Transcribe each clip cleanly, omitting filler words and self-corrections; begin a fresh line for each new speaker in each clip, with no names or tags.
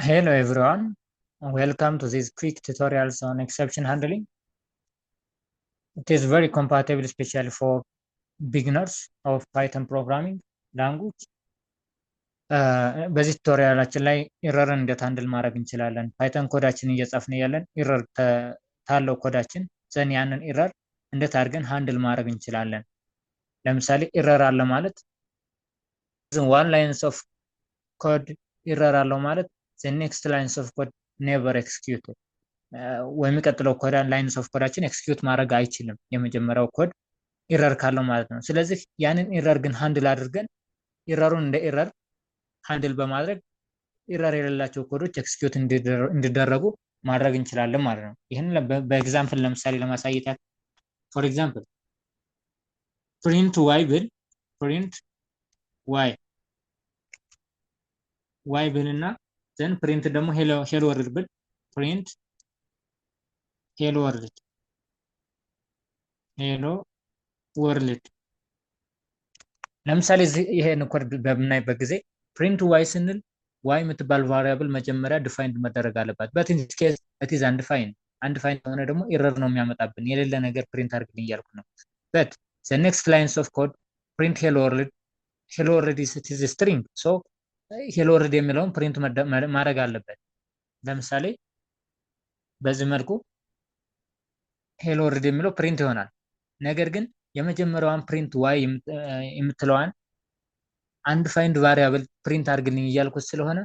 Hello everyone, welcome to these quick tutorials on exception handling. It is very compatible especially for beginners of Python programming language. በዚህ ቱቶሪያላችን ላይ ኢረርን እንዴት ሃንድል ማድረግ እንችላለን። ፓይተን ኮዳችን እየጻፍን ያለን ኢረር ታለው ኮዳችን ዘን ያንን ኢረር እንዴት አድርገን ሃንድል ማድረግ እንችላለን። ለምሳሌ ኢረር አለ ማለት one lines of code ኢረር አለው ማለት the next lines of code never executed ወይሚቀጥለው ኮድ ላይንስ ኦፍ ኮዳችን ኤክስኪዩት ማድረግ አይችልም የመጀመሪያው ኮድ ኢረር ካለው ማለት ነው። ስለዚህ ያንን ኢረር ግን ሃንድል አድርገን ኢረሩን እንደ ኢረር ሃንድል በማድረግ ኢረር የሌላቸው ኮዶች ኤክስኪዩት እንዲደረጉ ማድረግ እንችላለን ማለት ነው። ይሄን በኤግዛምፕል ለምሳሌ ለማሳየት ፎር ኤግዛምፕል print y ብል print y ብልና ዘን print ደግሞ hello world ብል print hello world ለምሳሌ ይሄን ኮድ በምናይበት ጊዜ print y ስንል y የምትባል ቫሪያብል መጀመሪያ ዲፋይንድ መደረግ አለባት but in this case it is undefined ሆነ ደግሞ ኤረር ነው የሚያመጣብን የሌለ ነገር print አድርግልኝ እያልኩ ነው but the next lines of code print hello world is a string so hello world የሚለውን print ማድረግ አለበት። ለምሳሌ በዚህ መልኩ hello world የሚለው print ይሆናል። ነገር ግን የመጀመሪያዋን print y የምትለዋን undefined variable print አድርግልኝ እያልኩት ስለሆነ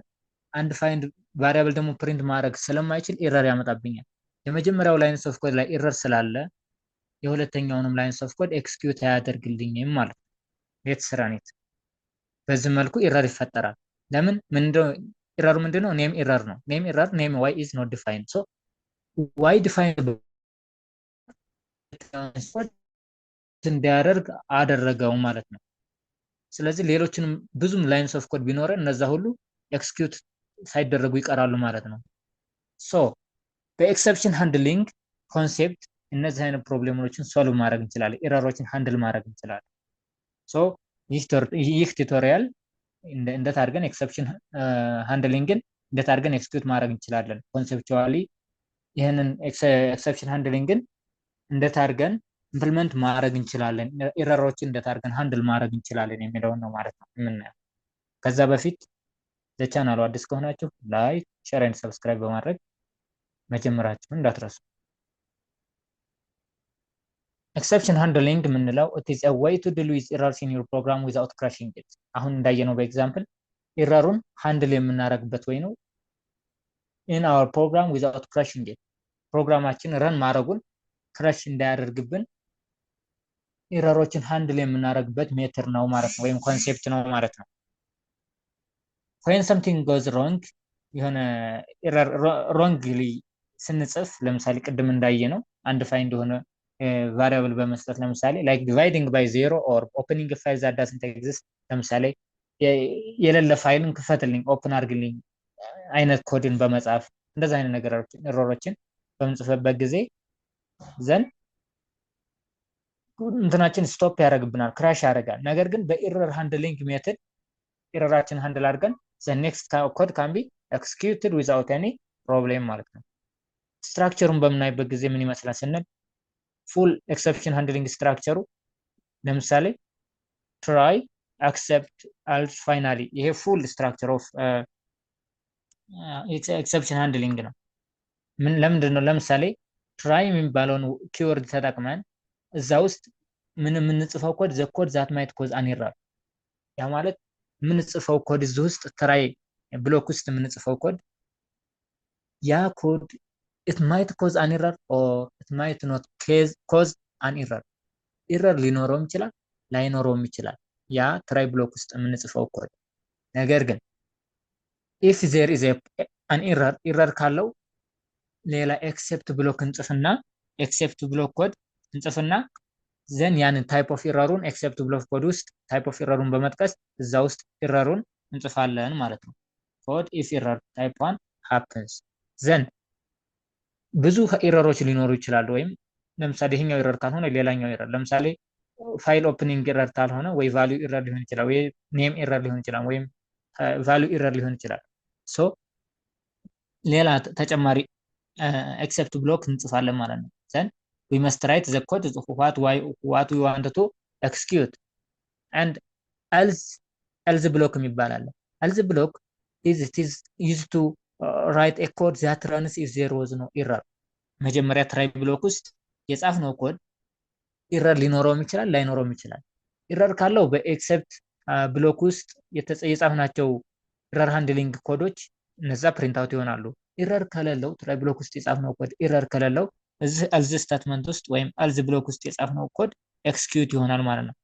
undefined variable ደግሞ print ማድረግ ስለማይችል ኤረር ያመጣብኛል። የመጀመሪያው ላይንስ ኦፍ ኮድ ላይ ኤረር ስላለ የሁለተኛውንም ላይንስ ኦፍ ኮድ ኤክስኪዩት አያደርግልኝም ማለት ነው። ሌትስ run it በዚህ መልኩ ኤረር ይፈጠራል። ለምን ምንድነው ኤረሩ ምንድነው? ኔም ኤረር ነው። ኔም ኤረር ኔም y is not defined so y defined እንዲያደርግ አደረገው ማለት ነው። ስለዚህ ሌሎችንም ብዙም ላይንስ ኦፍ ኮድ ቢኖረን እነዛ ሁሉ ኤክስኪዩት ሳይደረጉ ይቀራሉ ማለት ነው። ሶ በኤክሰፕሽን ሃንድሊንግ ኮንሴፕት እነዚህ አይነት ፕሮብሌሞችን ሶልቭ ማድረግ እንችላለን፣ ኤረሮችን ሃንድል ማድረግ እንችላለን። ሶ ይህ ቱቶሪያል እንዴት አድርገን ኤክሰፕሽን ሃንድሊንግን እንዴት አድርገን ኤክስኪዩት ማድረግ እንችላለን፣ ኮንሴፕቹዋሊ ይሄንን ኤክሰፕሽን ሃንድሊንግን እንዴት አድርገን ኢምፕሊመንት ማድረግ እንችላለን፣ ኤረሮችን እንዴት አድርገን ሃንድል ማድረግ እንችላለን የሚለውን ነው ማለት ነው የምናየው። ከዛ በፊት ለቻናሉ አዲስ ከሆናችሁ ላይክ፣ ሼር ኤንድ ሰብስክራይብ በማድረግ መጀመራችሁን እንዳትረሱ። ኤክሰፕሽን ሃንድሊንግ የምንለው it is a way to deal with errors in your program without crashing it። አሁን እንዳየነው በኤግዛምፕል ኤረሩን ሃንድል የምናደርግበት ወይ ነው in our program without crashing it። ፕሮግራማችን ረን ማድረጉን ክራሽ እንዳያደርግብን ኤረሮችን ሃንድል የምናደርግበት ሜተድ ነው ማለት ነው፣ ወይም ኮንሴፕት ነው ማለት ነው። when something goes wrong የሆነ ኤረር wrongly ስንጽፍ ለምሳሌ ቅድም እንዳየነው undefined የሆነ ቫሪያብል በመስጠት ለምሳሌ like dividing by 0 or opening a file that doesn't exist ለምሳሌ የሌለ ፋይልን ክፈትልኝ ኦፕን አድርግልኝ አይነት ኮድን በመጻፍ እንደዛ አይነት ነገሮችን ኤረሮችን በምንጽፍበት ጊዜ ዘን እንትናችን ስቶፕ ያደርግብናል፣ ክራሽ ያደርጋል። ነገር ግን በኤረር ሃንድሊንግ ሜተድ ኤረራችን ሃንድል አድርገን the next code can be executed without any problem ማለት ነው። ስትራክቸሩን በምናይበት ጊዜ ምን ይመስላል ስንል ፉል ኤክሰፕሽን ሃንድሊንግ ስትራክቸሩ ለምሳሌ try accept else finally ይሄ ፉል ስትራክቸር ኦፍ ኤክሰፕሽን ሃንድሊንግ ነው። ለምንድን ነው ለምሳሌ try የሚባለውን ኪወርድ ተጠቅመን እዛ ውስጥ ምን የምንጽፈው ኮድ the code that might cause an error ያ ማለት የምንጽፈው ኮድ እዚህ ውስጥ try ብሎክ ውስጥ የምንጽፈው ኮድ ያ ኮድ it might cause an error or it might not cause an error ኤረር ሊኖረውም ይችላል ላይኖረውም ይችላል ያ try ብሎክ ውስጥ የምንጽፈው ኮድ። ነገር ግን if there is an error ካለው ሌላ ኤክሴፕት ብሎክ እንጽፍና ኤክሴፕት ብሎክ ኮድ እንጽፍና ዘን ያንን ታይፕ ኦፍ ኤረሩን ኤክሴፕት ብሎክ ኮድ ውስጥ ታይፕ ኦፍ ኤረሩን በመጥቀስ እዛ ውስጥ ኤረሩን እንጽፋለን ማለት ነው። ኮድ if error type 1 happens ዘን ብዙ ኤረሮች ሊኖሩ ይችላሉ። ወይም ለምሳሌ ይሄኛው ኤረር ካልሆነ ሌላኛው ኤረር ለምሳሌ ፋይል ኦፕኒንግ ኤረር ካልሆነ ወይ ቫልዩ ኤረር ሊሆን ይችላል ወይ ኔም ኤረር ሊሆን ይችላል ወይም ቫልዩ ኤረር ሊሆን ይችላል። ሶ ሌላ ተጨማሪ ኤክሰፕት ብሎክ እንጽፋለን ማለት ነው። ዘን we must write the code what we want to execute and else block የሚባል አለ። else block it is used to write a code that runs if there was no error። መጀመሪያ ትራይ ብሎክ ውስጥ የጻፍነው ኮድ ኢረር ሊኖረውም ይችላል ላይኖረውም ይችላል። ኢረር ካለው በኤክሰፕት ብሎክ ውስጥ የጻፍናቸው ኢረር ሃንድሊንግ ኮዶች እነዛ ፕሪንት አውት ይሆናሉ። ኢረር ከሌለው ትራይ ብሎክ ውስጥ የጻፍነው ኮድ ኢረር ከሌለው እዚህ አልዝ ስቴትመንት ውስጥ ወይም አልዝ ብሎክ ውስጥ የጻፍነው ኮድ ኤክስኪዩት ይሆናል ማለት ነው።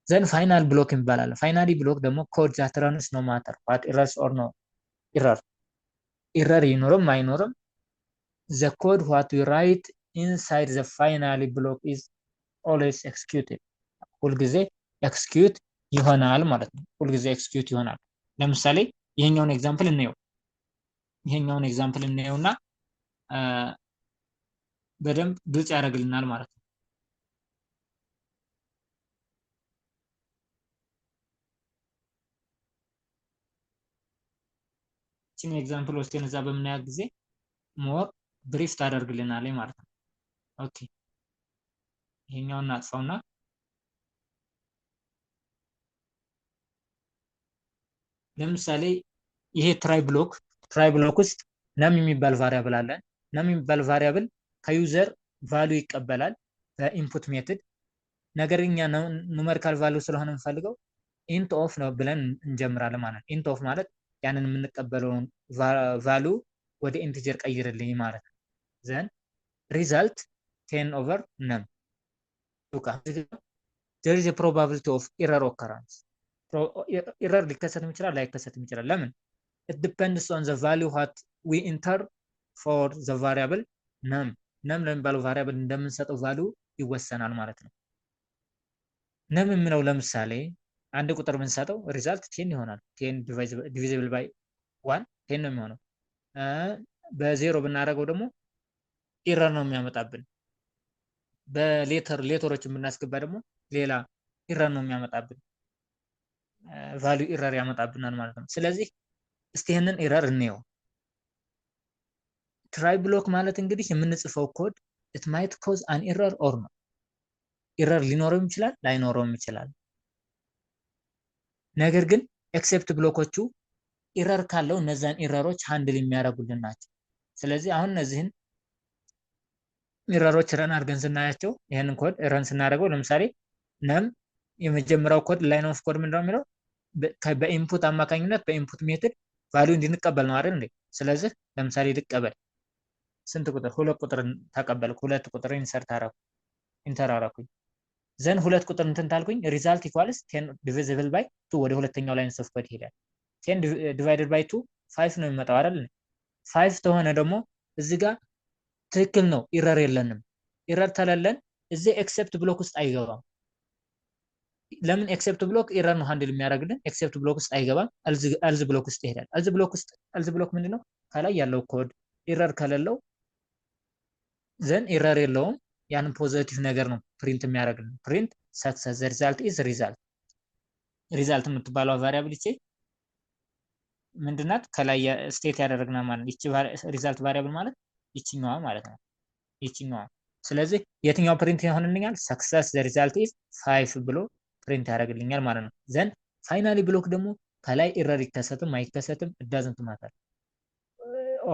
ዘን ፋይናል ብሎክ ይባላል። ፋይናሊ ብሎክ ደግሞ ኮድ ዛት ረንስ ኖ ማተር ዋት ኢረርስ ኦር ኖ ኢረር ይኖርም አይኖርም the code what we write inside the finally block is always executed። ሁልጊዜ ኤክስኪዩት ይሆናል ማለት ነው። ሁልጊዜ ኤክስኪዩት ይሆናል። ለምሳሌ ይሄኛውን ኤግዛምፕል እንየው። ይሄኛውን ኤግዛምፕል እንየውና በደንብ ግልጽ ያደርግልናል ማለት ነው። እቺን ኤግዛምፕል ወስደን እዛ በምናያት ጊዜ ሞር ብሪፍ ታደርግልናለች ማለት ነው። ኦኬ ይሄኛውን እናጥፋውና ለምሳሌ ይሄ ትራይ ብሎክ ውስጥ ነም የሚባል ቫሪያብል አለ። ነም የሚባል ቫሪያብል ከዩዘር ቫልዩ ይቀበላል በኢንፑት ሜትድ። ነገርኛ ኑመሪካል ቫልዩ ስለሆነ የምፈልገው ኢንት ኦፍ ነው ብለን እንጀምራለን ማለት ነው። ኢንት ኦፍ ማለት ያንን የምንቀበለውን ቫልዩ ወደ ኢንቲጀር ቀይርልኝ ማለት ነው። ዘን ሪዛልት 10 ኦቨር ነም there is a probability of error occurrence። ኤረር ሊከሰትም ይችላል ላይከሰትም ይችላል። ለምን? it depends on the value what we enter for the variable num ለሚባለው ቫሪያብል እንደምንሰጠው ቫልዩ ይወሰናል ማለት ነው። ነም የምንለው ለምሳሌ አንድ ቁጥር ብንሰጠው ሪዛልት 10 ይሆናል። 10 ዲቪዚብል ባይ 1 10 ነው የሚሆነው። በዜሮ ብናደርገው ደግሞ ኤረር ነው የሚያመጣብን። በሌተሮችን ብናስገባ ደግሞ ሌላ ኤረር ነው የሚያመጣብን። ቫልዩ ኤረር ያመጣብናል ማለት ነው። ስለዚህ እስቲ ይሄንን ኤረር እንየው። ትራይ ብሎክ ማለት እንግዲህ የምንጽፈው ኮድ it might cause an error or no ኤረር ሊኖረውም ይችላል ላይኖረውም ይችላል። ነገር ግን ኤክሴፕት ብሎኮቹ ኤረር ካለው እነዛን ኤረሮች ሃንድል የሚያደርጉልን ናቸው። ስለዚህ አሁን እነዚህን ኤረሮች ረን አድርገን ስናያቸው ይሄንን ኮድ ረን ስናደርገው ለምሳሌ ነም የመጀመሪያው ኮድ ላይን ኦፍ ኮድ ምንድነው የሚለው በኢንፑት አማካኝነት በኢንፑት ሜትድ ቫልዩ እንድንቀበል ነው አይደል እንዴ? ስለዚህ ለምሳሌ ልቀበል ስንት ቁጥር? ሁለት ቁጥር ተቀበልኩ። ሁለት ቁጥር ኢንተር አደረኩኝ። ዘን ሁለት ቁጥር እንትን ታልኩኝ ሪዛልት ኢኳልስ 10 ዲቪዚብል ባይ 2 ወደ ሁለተኛው ላይን ኦፍ ኮድ ይሄዳል። 10 ዲቫይድድ ባይ 2 5 ነው የሚመጣው አይደል? 5 ተሆነ ደግሞ እዚህ ጋር ትክክል ነው፣ ኢረር የለንም። ኢረር ተለለን እዚህ ኤክሴፕት ብሎክ ውስጥ አይገባም። ለምን? ኤክሴፕት ብሎክ ኢረር ነው ሃንድል የሚያደርግልን። ኤክሴፕት ብሎክ ውስጥ አይገባም፣ አልዝ ብሎክ ውስጥ ይሄዳል። አልዝ ብሎክ ምንድነው? ከላይ ያለው ኮድ ኢረር ከሌለው ዘን ኢረር የለውም። ያንን ፖዚቲቭ ነገር ነው ፕሪንት የሚያደርግልን። ፕሪንት ሰክሰስ ዘ ሪዛልት ኢዝ ሪዛልት የምትባለው ቫሪያብል ይቺ ምንድናት? ከላይ ስቴት ያደረግና ማለት ይቺ ሪዛልት ቫሪያብል ማለት ይቺኛዋ ማለት ነው። ይቺኛዋ። ስለዚህ የትኛው ፕሪንት ይሆንልኛል? ሰክሰስ ዘ ሪዛልት ኢዝ 5 ብሎ ፕሪንት ያደርግልኛል ማለት ነው። ዘን ፋይናሊ ብሎክ ደግሞ ከላይ ኢረር ይከሰትም አይከሰትም ዳዝንት ማተር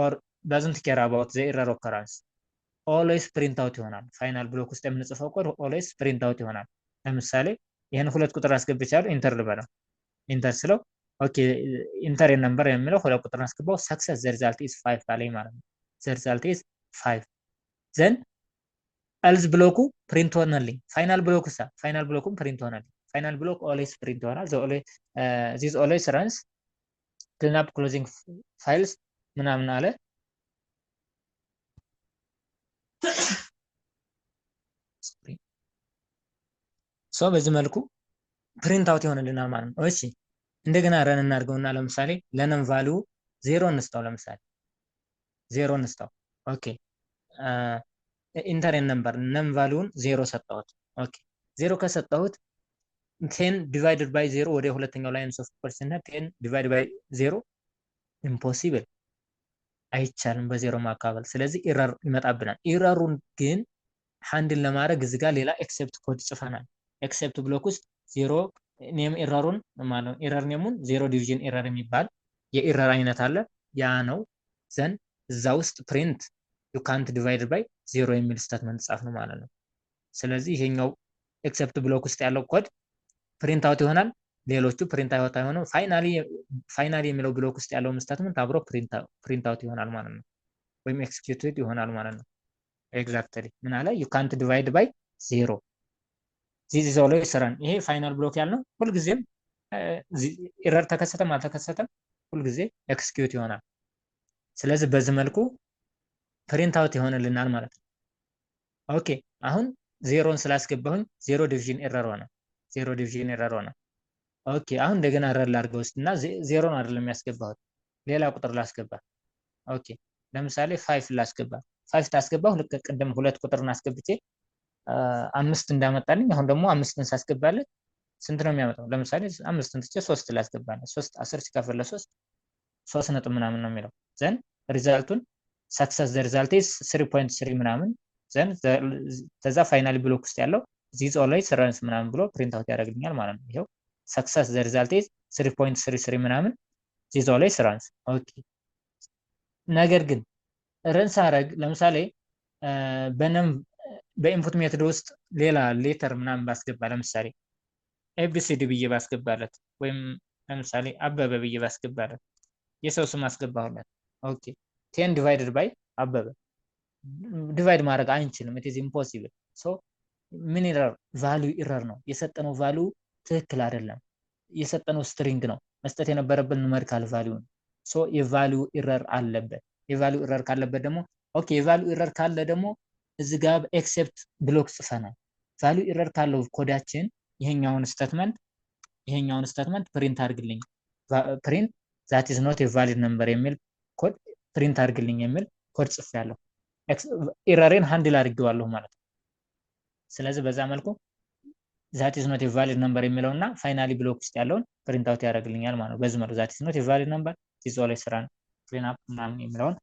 ኦር ዳዝንት ኬር አባውት ዘ ኢረር ኦከራንስ ኦልዌይስ ፕሪንት አውት ይሆናል። ፋይናል ብሎክ ውስጥ የምንጽፈው ኮድ ኦልዌይስ ፕሪንት አውት ይሆናል። ለምሳሌ ይሄን ሁለት ቁጥር አስገብቻለሁ። ኢንተር ልበለው። ኢንተር ስለው ኦኬ ኢንተር ነምበር የሚለው ሁለት ቁጥር አስገባው። ሰክሰስ ዘ ሪዛልት ኢዝ 5 አለኝ ማለት ነው። ዘ ሪዛልት ኢዝ 5 ዘን አልዝ ብሎኩ ፕሪንት ሆነልኝ። ፋይናል ብሎኩም ፕሪንት ሆነልኝ። ፋይናል ብሎክ ኦልዌይስ ፕሪንት ይሆናል። ዚስ ኦልዌይስ ረንስ ክሊንአፕ ክሎዚንግ ፋይልስ ምናምን አለ። ሶ በዚህ መልኩ ፕሪንት አውት ይሆንልናል ማለት ነው። እሺ እንደገና ረን እናድርገውና ለምሳሌ ለነም ቫልዩ 0 እንስጠው። ለምሳሌ 0 እንስጠው። ኦኬ ኢንተር ነምበር ነም ቫልዩን 0 ሰጠሁት። ኦኬ 0 ከሰጠሁት 10 ዲቫይድድ ባይ 0 ወደ ሁለተኛው ላይን ኦፍ ኮድ ስንሄድ 10 ዲቫይድ ባይ 0 ኢምፖሲብል አይቻልም በዜሮ ማካፈል። ስለዚህ ኢረር ይመጣብናል። ኢረሩን ግን ሃንድል ለማድረግ እዚህ ጋር ሌላ ኤክሴፕት ኮድ ጽፈናል። ኤክሴፕት ብሎክ ውስጥ ዜሮ ኔም ኢረሩን ማለት ኢረር ኔሙን ዜሮ ዲቪዥን ኢረር የሚባል የኢረር አይነት አለ። ያ ነው ዘን እዛ ውስጥ ፕሪንት ዩ ካንት ዲቫይድ ባይ ዜሮ የሚል ስቴትመንት ጻፍ ነው ማለት ነው። ስለዚህ ይሄኛው ኤክሴፕት ብሎክ ውስጥ ያለው ኮድ ፕሪንት አውት ይሆናል። ሌሎቹ ፕሪንት አውት አይሆንም። ፋይናሊ የሚለው ብሎክ ውስጥ ያለው ስቴትመንት አብሮ ፕሪንት አውት ይሆናል ማለት ነው፣ ወይም ኤክስኪዩትድ ይሆናል ማለት ነው። ኤግዛክትሊ ምን አለ ዩ ካንት ዲቫይድ ባይ ዜሮ ዚስ ኢዝ ኦልዌይስ ረን። ይሄ ፋይናል ብሎክ ያልነው ሁልጊዜም ኢረር ተከሰተም አልተከሰተም ሁልጊዜ ኤክስኪዩት ይሆናል። ስለዚህ በዚህ መልኩ ፕሪንት አውት ይሆንልናል ማለት ነው። ኦኬ አሁን ዜሮን ስላስገባሁኝ ዜሮ ዲቪዥን ኤረር ሆነ። ዜሮ ዲቪዥን ኤረር ሆነ። ኦኬ አሁን እንደገና ረን ላድርገው ውስጥ እና ዜሮን አይደለም ያስገባሁት ሌላ ቁጥር ላስገባ። ኦኬ ለምሳሌ 5 ላስገባ። 5 ታስገባሁ ልክ ቅድም ሁለት ቁጥርን አስገብቼ አምስት እንዳመጣልኝ አሁን ደግሞ አምስትን ሳስገባለት ስንት ነው የሚያመጣው? ለምሳሌ አምስትን ትቼ 3 ላስገባለት 3 10 ሲካፈል ለ3 3 ነጥብ ምናምን ነው የሚለው። ዘን ሪዛልቱን ሰክሰስ ዘ ሪዛልት ኢዝ 3.3 ምናምን ዘን ተዛ ፋይናሊ ብሎክ ውስጥ ያለው ዚስ ኦልዌይስ ረንስ ምናምን ብሎ ፕሪንት አውት ያደርግልኛል ማለት ነው። ይሄው ሰክሰስ ዘ ሪዛልት ኢዝ 3.33 ምናምን ዚስ ኦልዌይስ ረንስ። ኦኬ ነገር ግን ረንስ አረግ ለምሳሌ በኢንፑት ሜትድ ውስጥ ሌላ ሌተር ምናምን ባስገባ ለምሳሌ ኤቢሲዲ ብዬ ባስገባለት ወይም ለምሳሌ አበበ ብዬ ባስገባለት የሰው ስም አስገባሁለት። ኦኬ 10 ዲቫይድድ ባይ አበበ ዲቫይድ ማድረግ አንችልም። ኢት ኢዝ ኢምፖሲብል። ሶ ምን ኢረር ቫልዩ ኢረር ነው የሰጠነው። ቫልዩ ትክክል አይደለም። የሰጠነው ስትሪንግ ነው። መስጠት የነበረብን ኑሜሪካል ቫልዩ ነው። ሶ የቫልዩ ኢረር አለበት። የቫልዩ ኢረር ካለበት ደግሞ ኦኬ የቫልዩ ኢረር ካለ ደግሞ እዚህ ጋር ኤክሴፕት ብሎክ ጽፈናል። ቫልዩ ኢረር ካለው ኮዳችን ይሄኛውን ስቴትመንት ፕሪንት አድርግልኝ ፕሪንት ዛት ኢዝ ኖት ኤ ቫሊድ ነምበር የሚል ኮድ ፕሪንት አድርግልኝ የሚል ኮድ ጽፌያለሁ። ኢረሬን ሃንድል አድርጌዋለሁ ማለት ነው። ስለዚህ በዛ መልኩ ዛት ኢዝ ኖት ኤ ቫሊድ ነምበር የሚለውና ፋይናሊ ብሎክ ውስጥ ያለውን ፕሪንት አውት ያደርግልኛል ማለት ነው። በዚህ መልኩ ዛት ኢዝ ኖት ኤ ቫሊድ ነምበር ዚስ ኦልዌይስ ረን ክሊን አፕ ምናምን የሚለውን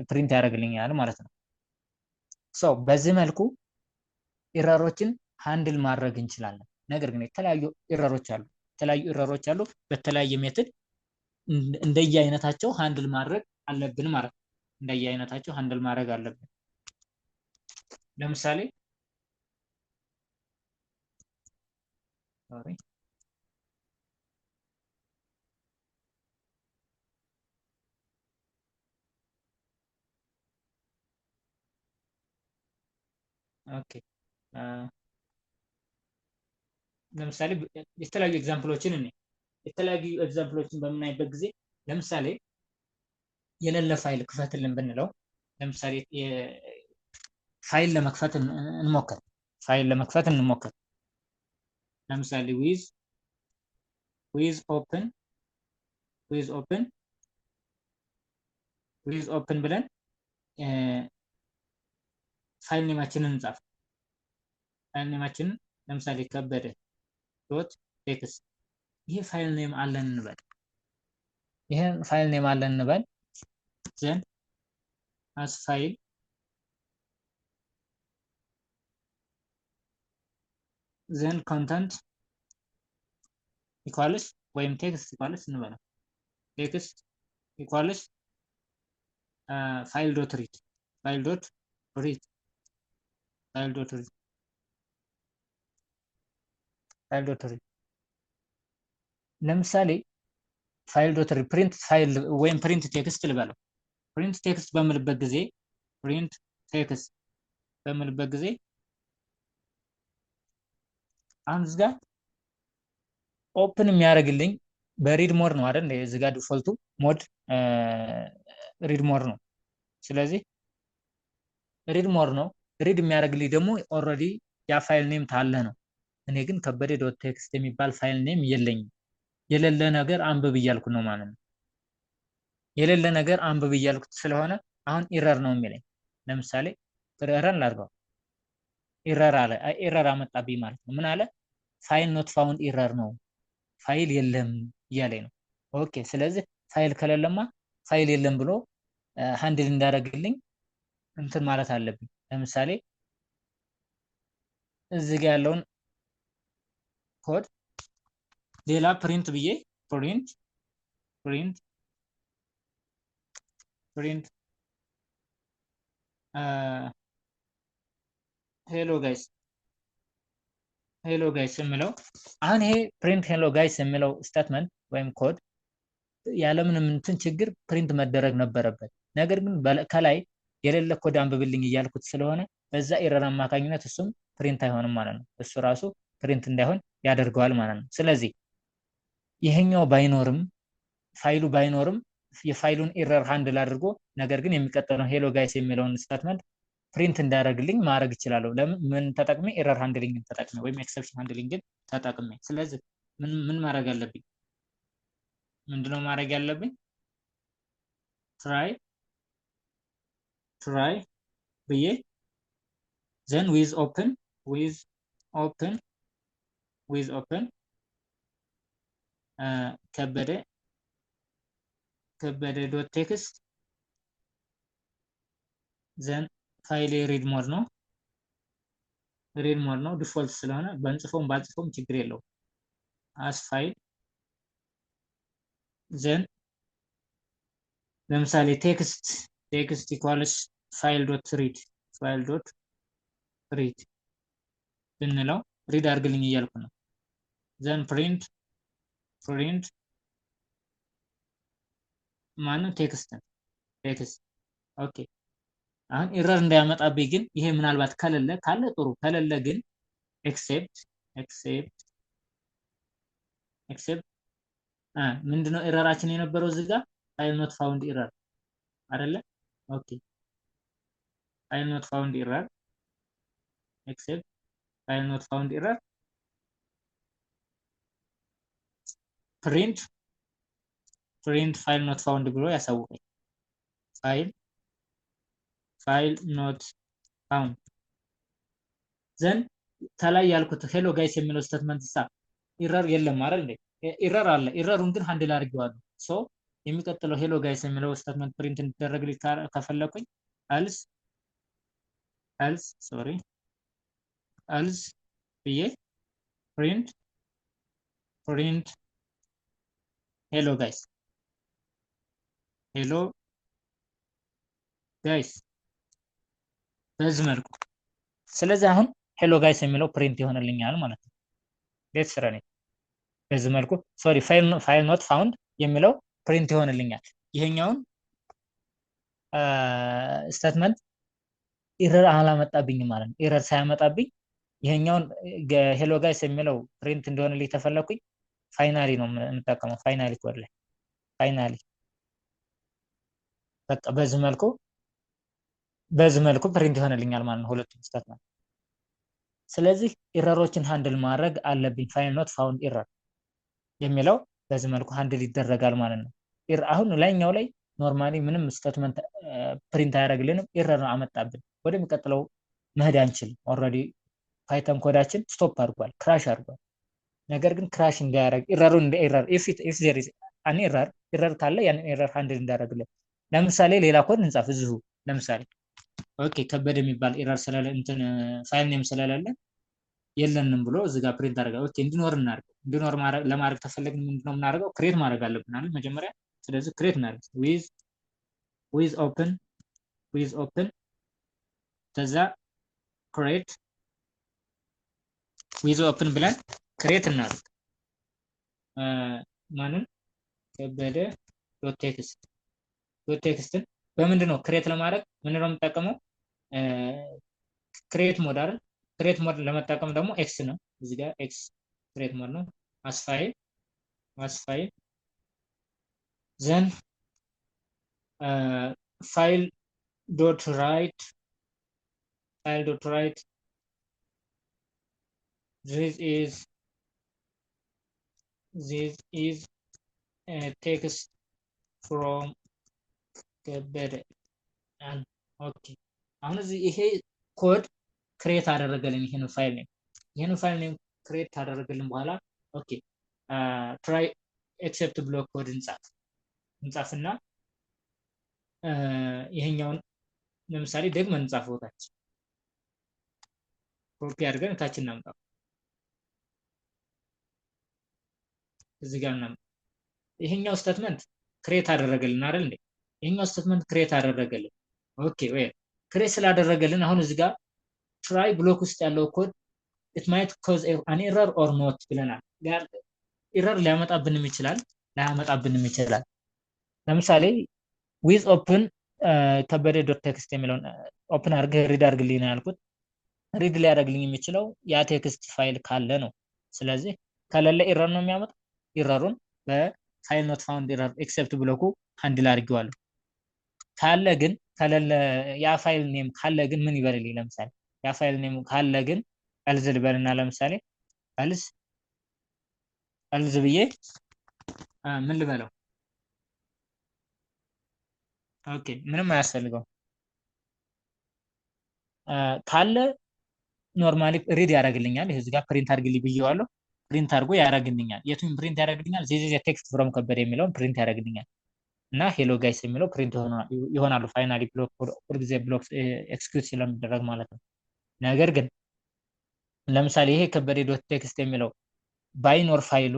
ፕሪንት ያደርግልኛል ማለት ነው። ሶ በዚህ መልኩ ኢረሮችን ሃንድል ማድረግ እንችላለን። ነገር ግን የተለያዩ ኢረሮች አሉ። በተለያየ ሜትድ እንደየአይነታቸው ሃንድል ማድረግ አለብን ማለት ነው። እንደየአይነታቸው ሃንድል ማድረግ አለብን። ለምሳሌ ኦኬ ለምሳሌ የተለያዩ ኤግዛምፕሎችን በምናይበት ጊዜ ለምሳሌ የሌለ ፋይል ክፈትልን ብንለው ለምሳሌ ፋይል ለመክፈት እንሞክር። ለምሳሌ ዊዝ ኦፕን ብለን ፋይል ኔማችንን እንጻፍ። ፋይል ኔማችንን ለምሳሌ ከበደ ዶት ቴክስት ይሄ ፋይል ኔም አለን እንበል። ዘን አስ ፋይል ዘን ኮንተንት ኢኳልስ ወይም ቴክስት ኢኳልስ እንበለው ቴክስት ኢኳልስ ፋይል ዶት ሪድ ለምሳሌ ፋይል ዶት ሪድ ፕሪንት ፋይል ወይም ፕሪንት ቴክስት ልበለው። ፕሪንት ቴክስት በምልበት ጊዜ አሁን እዚህ ጋር ኦፕን የሚያደርግልኝ በሪድ ሞድ ነው አይደል? እዚህ ጋር ዲፎልቱ ሞድ ሪድ ሞድ ነው። ስለዚህ ሪድ ሞድ ነው። ሪድ የሚያደርግልኝ ደግሞ ኦልሬዲ ያ ፋይል ኔም ታለ ነው። እኔ ግን ከበደ ዶት ቴክስት የሚባል ፋይል ኔም የለኝም። የሌለ ነገር አንብብ እያልኩ ነው ማለት ነው። የሌለ ነገር አንብብ እያልኩት ስለሆነ አሁን ኢረር ነው የሚለኝ። ለምሳሌ ረን ላድርገው። ኢረር አመጣብኝ ማለት ነው። ምን አለ? ፋይል ኖት ፋውንድ ኢረር ነው፣ ፋይል የለም እያለኝ ነው። ኦኬ ስለዚህ ፋይል ከሌለማ ፋይል የለም ብሎ ሃንድል እንዳደረግልኝ እንትን ማለት አለብኝ። ለምሳሌ እዚህ ጋር ያለውን ኮድ ሌላ ፕሪንት ብዬ ፕሪንት ፕሪንት ፕሪንት ሄሎ ጋይስ ሄሎ ጋይስ የምለው አሁን ይሄ ፕሪንት ሄሎ ጋይስ የሚለው ስቴትመንት ወይም ኮድ ያለምንም እንትን ችግር ፕሪንት መደረግ ነበረበት። ነገር ግን ከላይ የሌለ ኮድ አንብብልኝ እያልኩት ስለሆነ በዛ ኤረር አማካኝነት እሱም ፕሪንት አይሆንም ማለት ነው። እሱ ራሱ ፕሪንት እንዳይሆን ያደርገዋል ማለት ነው። ስለዚህ ይሄኛው ባይኖርም ፋይሉ ባይኖርም የፋይሉን ኤረር ሃንድል አድርጎ ነገር ግን የሚቀጥለው ሄሎ ጋይስ የሚለውን ስቴትመንት ፕሪንት እንዳደረግልኝ ማድረግ እችላለሁ። ለምን? ምን ተጠቅሜ? ኤረር ሃንድሊንግን ተጠቅሜ ወይም ኤክሰፕሽን ሃንድሊንግን ተጠቅሜ። ስለዚህ ምን ማድረግ አለብኝ? ምንድነው ማድረግ ያለብኝ? ትራይ ብዬ ዘን ዊዝ ኦፕን ከበደ ዶት ቴክስት ዘን ፋይል ሪድ ሞድ ነው ዲፎልት ስለሆነ በንጽፎም ባልጽፎም ችግር የለውም። አስ ፋይል ዘን ለምሳሌ ቴክስት ኢኳልስ ፋይል ዶት ሪድ ብንለው ሪድ አድርግልኝ እያልኩ ነው። ዘን ፕሪንት ማነው ቴክስት ኦኬ። አሁን ኤረር እንዳያመጣብኝ ግን ይሄ ምናልባት ካለ ጥሩ፣ ከሌለ ግን ኤክሴፕት ምንድነው ኤረራችን የነበረው እዚህ ጋር ፋይል ኖት ፋውንድ ኤረር አይደለ? ኦኬ ፋይል ኖት ፋውንድ ኤረር ኤክሴፕት ፋይል ኖት ፋውንድ ኤረር ፕሪንት ፋይል ኖት ፋውንድ ብሎ ያሳውቀኝ። ፋይል ኖት ፋውንድ ዘን ከላይ ያልኩት ሄሎ ጋይስ የሚለው ስቴትመንት ኢረር የለም አይደል እንዴ? ኢረር አለ። ኢረሩን ግን ሃንድል አድርጌዋለሁ። ሶ የሚቀጥለው ሄሎ ጋይስ የሚለው ስቴትመንት ፕሪንት እንዲደረግልኝ ከፈለኩኝ አልስ ብዬ ፕሪንት ሄሎ ጋይስ በዚህ መልኩ። ስለዚህ አሁን ሄሎ ጋይስ የሚለው ፕሪንት ይሆንልኛል ማለት ነው። ሌትስ ረን ኢት በዚህ መልኩ ፋይል ኖት ፋውንድ የሚለው ፕሪንት ይሆንልኛል። ይሄኛውን ስቴትመንት ኤረር አላመጣብኝም ማለት ነው። ኤረር ሳያመጣብኝ ይሄኛውን ሄሎ ጋይስ የሚለው ፕሪንት እንደሆነልኝ ተፈለኩኝ ፋይናሊ ነው የምጠቀመው። ፋይናሊ ኮድ ላይ በቃ በዚህ መልኩ ፕሪንት ይሆንልኛል ማለት ነው ሁለቱም ስቴትመንት። ስለዚህ ኤረሮችን ሃንድል ማድረግ አለብኝ። ፋይል ኖት ፋውንድ ኤረር የሚለው በዚህ መልኩ ሃንድል ይደረጋል ማለት ነው። አሁን ላይኛው ላይ ኖርማሊ ምንም ስቴትመንት ፕሪንት አያደርግልንም፣ ኤረር አመጣብን። ወደሚቀጥለው መሄድ አንችልም። ኦልሬዲ ፓይተን ኮዳችን ስቶፕ አድርጓል፣ ክራሽ አድርጓል። ነገር ግን ክራሽ እንዳያደርግ ኤረሩን እንደ ኤረር ኢፍ ዜር ኢዝ አን ኤረር ካለ ያንን ኤረር ሃንድል እንዳደረግልን። ለምሳሌ ሌላ ኮድ እንጻፍ እዚሁ። ለምሳሌ ኦኬ ከበደ የሚባል ኤረር ስለሌለ እንትን ፋይል ኔም ስለሌለ የለንም ብሎ እዚህ ጋር ፕሪንት አደረገ። ኦኬ እንዲኖር እናድርገው። እንዲኖር ለማድረግ ተፈለግን ምንድነው የምናደርገው? ክሬት ማድረግ አለብን አይደል መጀመሪያ። ስለዚህ ክሬት እናድርግ ዊዝ ኦፕን ከዛ ክሬት ዊዝ ኦፕን ብለን ክሬት እናድርግ። ማንን? ከበደ ዶት ቴክስትን በምንድን ነው ክሬት ለማድረግ ምንድን ነው የምጠቀመው? ክሬት ሞድ አይደል? ክሬት ሞድ ለመጠቀም ደግሞ ኤክስ ነው። እዚህ ጋር ኤክስ ክሬት ሞድ ነው። አስፋይል ዘን ፋይል ዶት ራይት this is a text from ከበደ። ኦኬ አሁን እዚህ ይሄ ኮድ ክሬት አደረገልን ይሄን ፋይል ኔም ክሬት አደረገልን በኋላ ኦኬ ትራይ ኤክሴፕት ብሎክ ኮድ እንጻፍና ይሄኛውን ለምሳሌ ደግመን እንጻፈው ታች ኮፒ አድርገን ታች እናምጣው። እዚህ ጋር እናምጣው። ይሄኛው ስቴትመንት ክሬት አደረገልን አይደል እንዴ? ይሄኛው ስቴትመንት ክሬት አደረገልን። ኦኬ ወይ ክሬት ስላደረገልን አሁን እዚህ ጋር ትራይ ብሎክ ውስጥ ያለው ኮድ it might cause an error or not ብለናል። ኤረር ሊያመጣብንም ይችላል ላያመጣብንም ይችላል። ለምሳሌ with open ከበደ ዶት ቴክስት የሚለውን ኦፕን አድርገህ ሪድ አድርግልኝ ነው ያልኩት። ሪድ ሊያደርግልኝ የሚችለው ያ ቴክስት ፋይል ካለ ነው። ስለዚህ ከሌለ ኤረር ነው የሚያመጣው። ኤረሩን በፋይል ኖት ፋውንድ ኤረር ኤክሰፕት ብሎኩ ሃንድል አድርጌዋለሁ። ካለ ግን ከሌለ ያ ፋይል ኔም ካለ ግን ምን ይበልልኝ? ለምሳሌ ያ ፋይል ኔም ካለ ግን እልዝ ልበልና ለምሳሌ እልዝ ብዬ ምን ልበለው? ኦኬ ምንም አያስፈልገው። ካለ ኖርማሊ ሪድ ያደርግልኛል። ይሄ እዚህ ጋር ፕሪንት አድርግልኝ ብዬዋለሁ። ፕሪንት አድርጎ ያደርግልኛል። የቱን ፕሪንት ያደርግልኛል? ዚስ ኢዝ ቴክስት ፍሮም ከበደ የሚለውን ፕሪንት ያደርግልኛል እና ሄሎ ጋይስ የሚለው ፕሪንት ይሆናሉ። ፋይናሊ ብሎክ ሁልጊዜ ብሎክ ኤክስኪዩት ስለሚደረግ ማለት ነው። ነገር ግን ለምሳሌ ይሄ ከበደ ዶት ቴክስት የሚለው ባይኖር ፋይሉ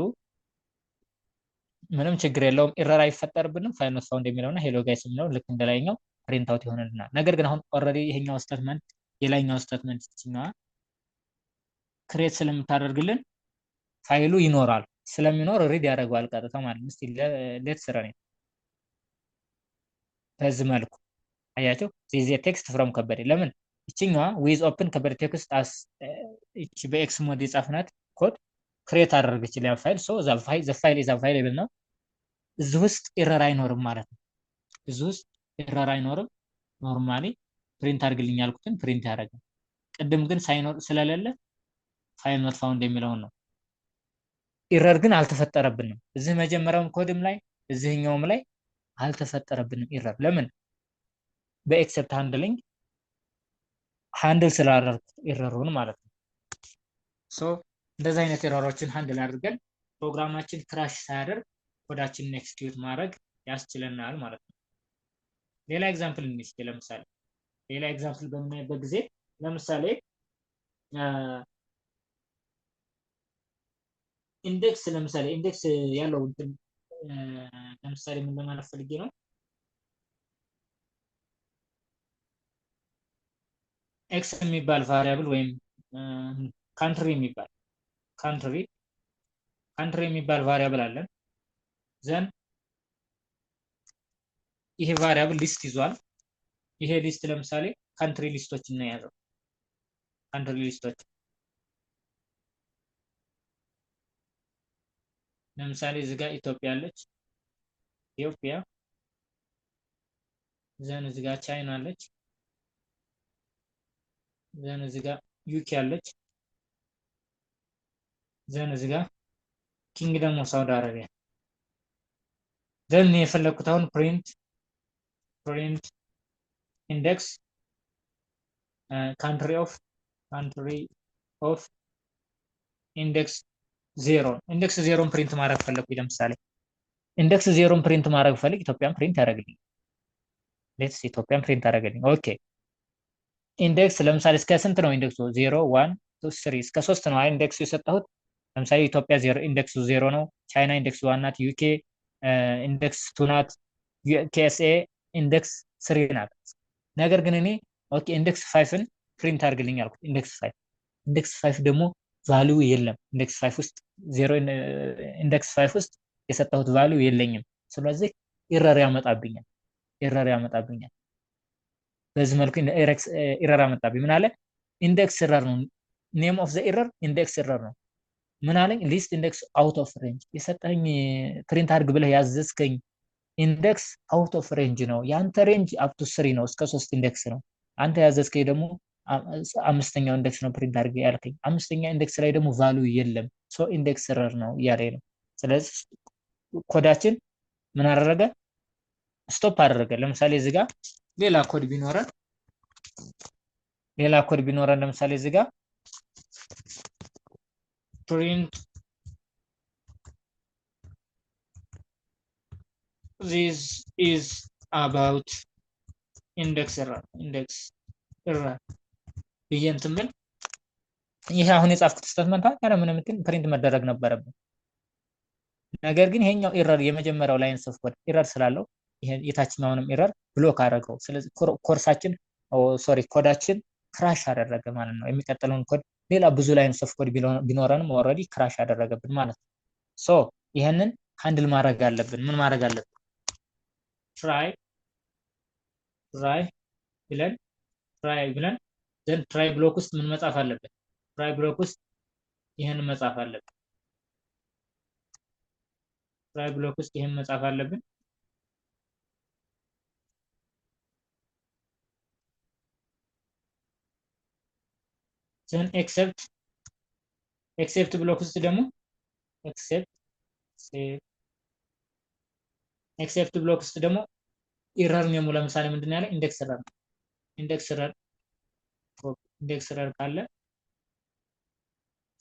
ምንም ችግር የለውም፣ ኤረር አይፈጠርብንም። ፋይል ኖት ፋውንድ የሚለውና ሄሎ ጋይስ የሚለው ልክ እንደላይኛው ፕሪንት አውት ይሆንልናል። ነገር ግን አሁን ኦልሬዲ ይሄኛው ስቴትመንት የላይኛው ስቴትመንት ይችኛዋ ክሬት ስለምታደርግልን ፋይሉ ይኖራል። ስለሚኖር ሪድ ያደርገዋል ቀጥታ ማለት ነው። እስቲ ሌትስ ረን በዚህ መልኩ አያቸው። ዚስ ቴክስት ፍሮም ከበደ ለምን ይችኛዋ ዊዝ ኦፕን ከበደ ቴክስት አስ እቺ በኤክስ ሞድ የጻፍናት ኮድ ክሬት አደረገች ያ ፋይል ሶ ዘ ፋይል ኢዝ አቫይላብል ነው። እዚህ ውስጥ ኤረር አይኖርም ማለት ነው። እዚህ ውስጥ ኤረር አይኖርም። ኖርማሊ ፕሪንት አድርግልኝ ያልኩትን ፕሪንት ያደርጋል። ቅድም ግን ሳይኖር ስለሌለ ፋይል ኖት ፋውንድ የሚለውን ነው። ኤረር ግን አልተፈጠረብንም። እዚህ መጀመሪያውም ኮድም ላይ እዚህኛውም ላይ አልተፈጠረብንም ኤረር። ለምን? በኤክሰፕት ሃንድሊንግ ሃንድል ስላደረኩት ኤረሩን ማለት ነው። ሶ እንደዚህ አይነት ኤረሮችን ሃንድል አድርገን ፕሮግራማችን ክራሽ ሳያደርግ ኮዳችንን ኤክስኪዩት ማድረግ ያስችለናል ማለት ነው። ሌላ ኤግዛምፕል እንስጥ። ለምሳሌ ሌላ ኤግዛምፕል በምናይበት ጊዜ ለምሳሌ ኢንዴክስ ለምሳሌ ኢንዴክስ ያለው ለምሳሌ ምን ለማለት ፈልጌ ነው? ኤክስ የሚባል ቫሪያብል ወይም ካንትሪ የሚባል ቫሪያብል አለን። ዘን ይሄ ቫሪያብል ሊስት ይዟል። ይሄ ሊስት ለምሳሌ ካንትሪ ሊስቶችን ነው የያዘው። ካንትሪ ሊስቶች ለምሳሌ እዚህ ጋር ኢትዮጵያ አለች። ኢትዮጵያ ዘን እዚህ ጋር ቻይና አለች። ዘን እዚህ ጋር ዩኬ አለች። ዘን እዚህ ጋር ኪንግደም ኦፍ ሳውዲ አረቢያ። ዘን የፈለኩት አሁን ፕሪንት ኢንዴክስ ካንትሪ ኦፍ ኢንዴክስ ዜሮን ፕሪንት ማድረግ ፈለኩኝ። ለምሳሌ ኢንዴክስ ዜሮን ፕሪንት ማድረግ ፈልግ ኢትዮጵያን ፕሪንት ያደርግልኝ። ሌትስ ኢትዮጵያን ፕሪንት ያደርግልኝ። ኦኬ ኢንዴክስ ለምሳሌ እስከ ስንት ነው ኢንዴክሱ? 0 1 2 3 እስከ 3 ነው አይደል ኢንዴክሱ የሰጠሁት። ለምሳሌ ኢትዮጵያ ኢንዴክሱ 0 ነው። ቻይና ኢንዴክስ 1 ናት። ዩኬ ኢንዴክስ 2 ናት። ኬኤስኤ ኢንዴክስ 3 ናት። ነገር ግን እኔ ኦኬ ኢንዴክስ 5ን ፕሪንት አድርግልኝ አልኩት። ኢንዴክስ 5 ደግሞ ቫልዩ የለም። ኢንዴክስ 5 ውስጥ 0 ኢንዴክስ 5 ውስጥ የሰጠሁት ቫልዩ የለኝም። ስለዚህ ኤረር ያመጣብኛል። በዚህ መልኩ ኤረር አመጣብኝ። ምን አለ? ኢንዴክስ ኤረር ነው። ኔም ኦፍ ዘ ኤረር ኢንዴክስ ኤረር ነው። ምን አለኝ? ሊስት ኢንዴክስ አውት ኦፍ ሬንጅ። የሰጠኝ ፕሪንት አድርግ ብለህ ያዘዝከኝ ኢንዴክስ አውት ኦፍ ሬንጅ ነው። ያንተ ሬንጅ አፕ ቱ 3 ነው፣ እስከ 3 ኢንዴክስ ነው። አንተ ያዘዝከኝ ደግሞ አምስተኛው ኢንዴክስ ነው ፕሪንት አድርግ ያልከኝ። አምስተኛ ኢንዴክስ ላይ ደግሞ ቫልዩ የለም። ሶ ኢንዴክስ ኤረር ነው እያለኝ ነው። ስለዚህ ኮዳችን ምን አደረገ? ስቶፕ አደረገ። ለምሳሌ እዚህ ጋር ሌላ ኮድ ቢኖረን ለምሳሌ እዚህ ጋር ፕሪንት this is about ኢንዴክስ ኤረር ኢንዴክስ ኤረር ብዬ እንትን ብል ይሄ አሁን የጻፍኩት ስቴትመንት ያለ ምንም እንትን ፕሪንት መደረግ ነበረብን። ነገር ግን ይሄኛው ኤረር የመጀመሪያው ላይንስ ኦፍ ኮድ ኤረር ስላለው ይሄ የታችኛውንም ኤረር ብሎክ አደረገው። ስለዚህ ኮርሳችን ሶሪ ኮዳችን ክራሽ አደረገ ማለት ነው። የሚቀጥለውን ኮድ ሌላ ብዙ ላይንስ ኦፍ ኮድ ቢኖረንም ኦልሬዲ ክራሽ አደረገብን ማለት ነው። ሶ ይሄንን ሃንድል ማድረግ አለብን። ምን ማድረግ አለብን? ትራይ ብለን ዘን ትራይ ብሎክ ውስጥ ምን መጻፍ አለብን? ትራይ ብሎክ ውስጥ ይሄንን መጻፍ አለብን። ትራይ ብሎክ ውስጥ ይሄን መጻፍ አለብን። ዘን ኤክሴፕት ብሎክ ውስጥ ደግሞ ኤክሴፕት ብሎክ ውስጥ ደግሞ ኢረር ኔሙ ለምሳሌ ምንድን ያለ ኢንዴክስ ኤረር ነው። ኢንዴክስ ኤረር ካለ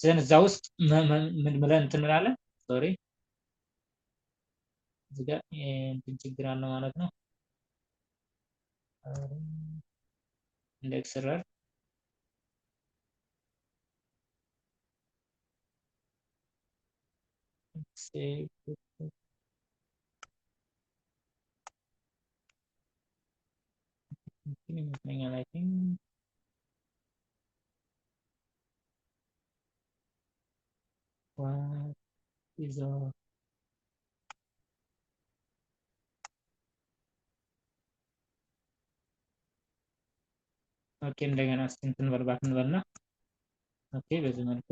ዘን እዛ ውስጥ ምን ብለን እንትን እንላለን። ሶሪ እዚህ ጋር እንትን ችግር አለ ማለት ነው። ኢንዴክስ ኤረር ይመስለኛል አይ ቲንክ what is a ኦኬ እንደገና እስኪ እንትን በልባት እንበልና ኦኬ በዚህ መልኩ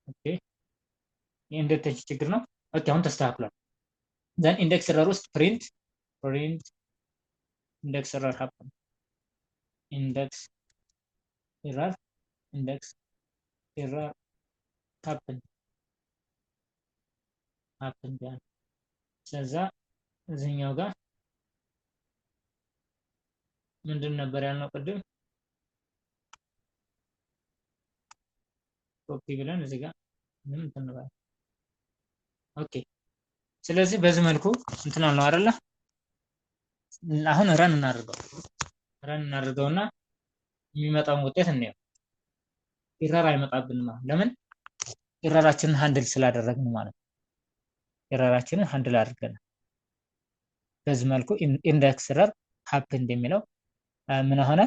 ኦኬ የኢንዴክስ ችግር ነው። ኦኬ አሁን ተስተካክሏል። ዘን ኢንዴክስ ኤረር ውስጥ ፕሪንት ኢንዴክስ ኤረር ሀፕን ኢንዴክስ ኤረር ሀፕን ያን ስለዛ እዚህኛው ጋር ምንድን ነበር ያልነው ቅድም? ኮፒ ብለን እዚህ ጋር ምን እንተንባለን። ኦኬ ስለዚህ በዚህ መልኩ እንትን አልነው አይደለ? አሁን ረን እናድርገውና የሚመጣውን ውጤት እንየው። ኢረር አይመጣብንም። ለምን? ኢረራችንን ሃንድል ስላደረግን ማለት ነው። ኢረራችንን ሃንድል አድርገናል። በዚህ መልኩ ኢንዴክስ ኤረር ሀፕንድ የሚለው ምን ሆነ?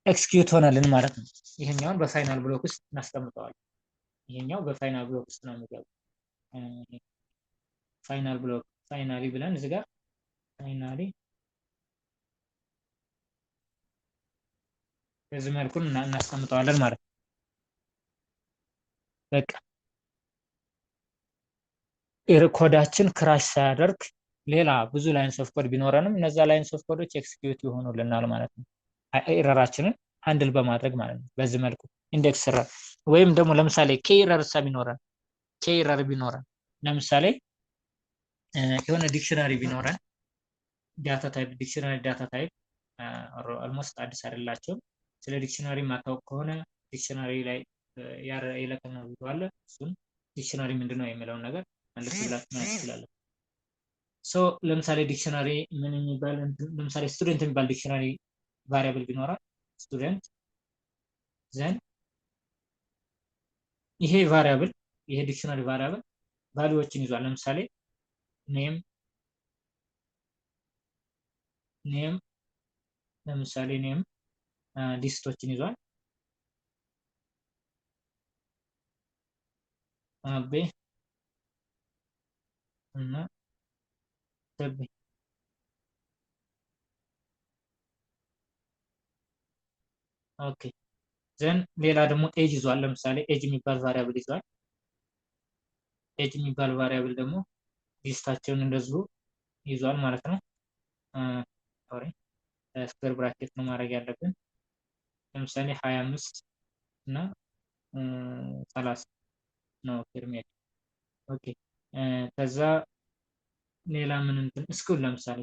ኤክስኪዩት ሆነልን ማለት ነው። ይሄኛውን በፋይናል ብሎክ ውስጥ እናስቀምጠዋለን። ይሄኛው በፋይናል ብሎክ ውስጥ ነው የሚገባው። ፋይናል ብሎክ ፋይናሊ ብለን እዚህ ጋር ፋይናሊ በዚህ መልኩ እናስቀምጠዋለን ማለት ነው። በቃ ኮዳችን ክራሽ ሳያደርግ ሌላ ብዙ ላይንስ ኦፍ ኮድ ቢኖረንም እነዛ ላይንስ ኦፍ ኮዶች ኤክስኪዩት ይሆኑልናል ማለት ነው። ኤረራችንን ሃንድል በማድረግ ማለት ነው። በዚህ መልኩ ኢንዴክስ ኤረር ወይም ደግሞ ለምሳሌ ኬ ኤረር ቢኖረን ለምሳሌ የሆነ ዲክሽነሪ ቢኖረን ዲክሽነሪ ዳታ ታይፕ ኦልሞስት አዲስ አይደላቸውም። ስለ ዲክሽነሪ ማታወቅ ከሆነ ዲክሽነሪ ላይ የለቀቅነው ቪዲዮ አለ። እሱን ዲክሽነሪ ምንድነው የሚለውን ነገር መልስ ብላችሁ ማየት ትችላላችሁ። ሶ ለምሳሌ ዲክሽነሪ ምን የሚባል ለምሳሌ ስቱደንት የሚባል ዲክሽነሪ ቫሪያብል ቢኖራል ስቱደንት ዘን ይሄ ዲክሽነሪ ቫሪያብል ቫልዩዎችን ይዟል። ለምሳሌ ኔም ለምሳሌ ኔም ሊስቶችን ይዟል። አቤ እና ደቤ ኦኬ ዘን ሌላ ደግሞ ኤጅ ይዟል። ለምሳሌ ኤጅ የሚባል ቫሪያብል ይዟል። ኤጅ የሚባል ቫሪያብል ደግሞ ሊስታቸውን እንደዚሁ ይዟል ማለት ነው። ሶሪ ስኩዌር ብራኬት ነው ማድረግ ያለብን። ለምሳሌ 25 እና 30 ነው ፔርሜት። ኦኬ ከዛ ሌላ ምን እንትን ስኩል ለምሳሌ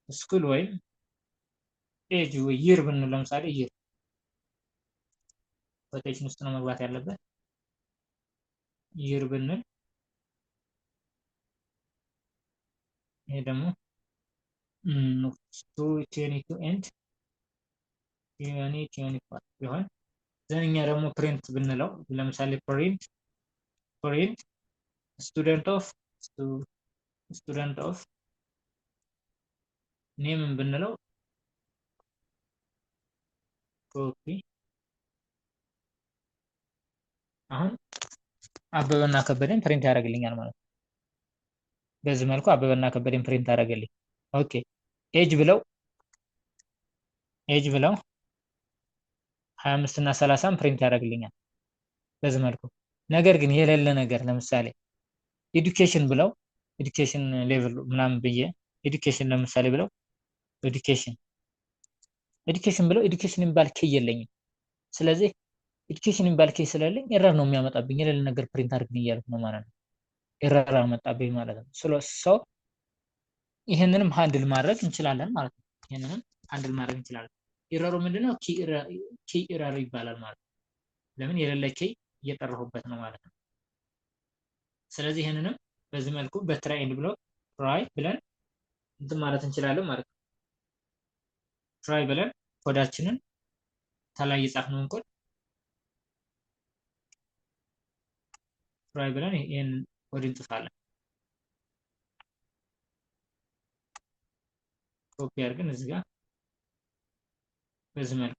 ስኩል ወይም ኤጅ ወይ ይር ብንል ለምሳሌ ይር ኮቴሽን ውስጥ ነው መግባት ያለበት። ይር ብንል ይሄ ደግሞ 222 ኤንድ 2025 ቢሆን ዘንኛ ደግሞ ፕሪንት ብንለው ለምሳሌ ፕሪንት ስቱደንት ኦፍ ኔምን ብንለው ኮፒ አሁን አበበና ከበደን ፕሪንት ያደርግልኛል ማለት ነው። በዚህ መልኩ አበበና ከበደን ፕሪንት አደረገልኝ። ኦኬ ኤጅ ብለው 25 እና 30 ፕሪንት ያደርግልኛል በዚህ መልኩ። ነገር ግን የሌለ ነገር ለምሳሌ ኤዱኬሽን ብለው ኤዱኬሽን ሌቭል ምናምን ብዬ ኤዱኬሽን ለምሳሌ ብለው ኤዱኬሽን ብለው ኤዱኬሽን የሚባል ኬ የለኝም። ስለዚህ ኤዱኬሽን የሚባል ኬ ስለሌለኝ ኤረር ነው የሚያመጣብኝ። የሌለ ነገር ፕሪንት አድርግልኝ እያልኩ ነው ማለት ነው። ኤረር አመጣብኝ ማለት ነው። ሰው ይህንንም ሃንድል ማድረግ እንችላለን ማለት ነው። ይህንንም ሃንድል ማድረግ እንችላለን። ኤረሩ ምንድነው? ኪ ኤረር ይባላል ማለት ነው። ለምን የሌለ ኬ እየጠራሁበት ነው ማለት ነው። ስለዚህ ይህንንም በዚህ መልኩ በትራይ ኤንድ ብሎክ ትራይ ብለን እንትን ማለት እንችላለን ማለት ነው። ትራይ ብለን ኮዳችንን ከላይ የጻፍነውን ኮድ ትራይ ብለን ይህን ኮድ እንጽፋለን። ኮፒ አድርገን እዚህ ጋር በዚህ መልኩ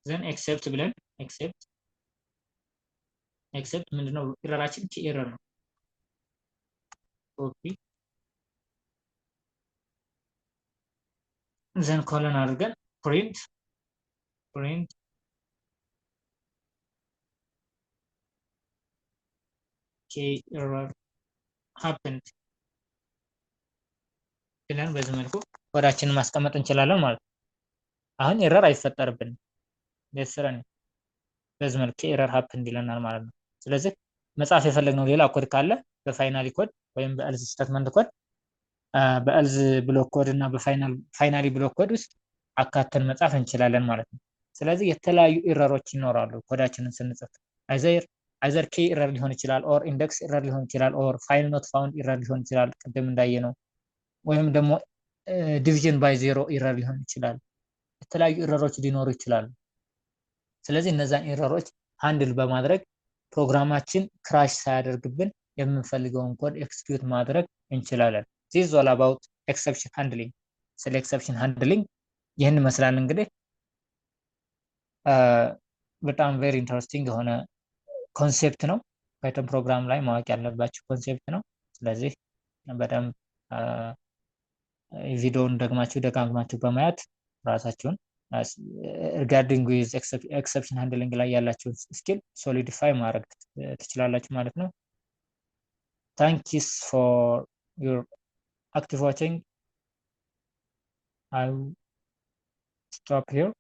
ዘን ኤክሴፕት ብለን ኤክሴፕት ምንድነው? ኤረራችን ኪ ኤረር ነው። ኮፒ ዘን ኮለን አድርገን ፕሪንት ኪ ኤረር ሃፕንድ ብለን በዚህ መልኩ ኮዳችንን ማስቀመጥ እንችላለን ማለት ነው። አሁን ኤረር አይፈጠርብንም። ለስራን በዚህ መልኩ ኤረር ሃፕንድ ይለናል ማለት ነው። ስለዚህ መጻፍ የፈለግነው ሌላ ኮድ ካለ በፋይናሊ ኮድ ወይም በኤልዝ ስቴትመንት ኮድ በኤልዝ ብሎክ ኮድ እና በፋይናሊ ብሎክ ኮድ ውስጥ አካተን መጻፍ እንችላለን ማለት ነው። ስለዚህ የተለያዩ ኤረሮች ይኖራሉ ኮዳችንን ስንጽፍ አይዘር ኬ ኤረር ሊሆን ይችላል፣ ኦር ኢንዴክስ ኤረር ሊሆን ይችላል፣ ኦር ፋይል ኖት ፋውንድ ኤረር ሊሆን ይችላል ቅድም እንዳየነው፣ ወይም ደግሞ ዲቪዥን ባይ ዜሮ ኤረር ሊሆን ይችላል። የተለያዩ ኤረሮች ሊኖሩ ይችላሉ። ስለዚህ እነዛን ኤረሮች ሃንድል በማድረግ ፕሮግራማችን ክራሽ ሳያደርግብን የምንፈልገውን ኮድ ኤክስኪዩት ማድረግ እንችላለን። ዚስ ኢዝ ኦል አባውት ኤክሰፕሽን ሃንድሊንግ። ስለ ኤክሰፕሽን ሃንድሊንግ ይህን ይመስላል። እንግዲህ በጣም ቬሪ ኢንተረስቲንግ የሆነ ኮንሴፕት ነው። ፓይተን ፕሮግራም ላይ ማወቅ ያለባችሁ ኮንሴፕት ነው። ስለዚህ በደንብ ቪዲዮውን ደጋግማችሁ በማየት ራሳችሁን ሪጋርዲንግ ዊዝ ኤክሰፕሽን ሃንድሊንግ ላይ ያላችሁን ስኪል ሶሊዲፋይ ማድረግ ትችላላችሁ ማለት ነው። ታንኪስ ፎር ዩር active watching. I'll stop here.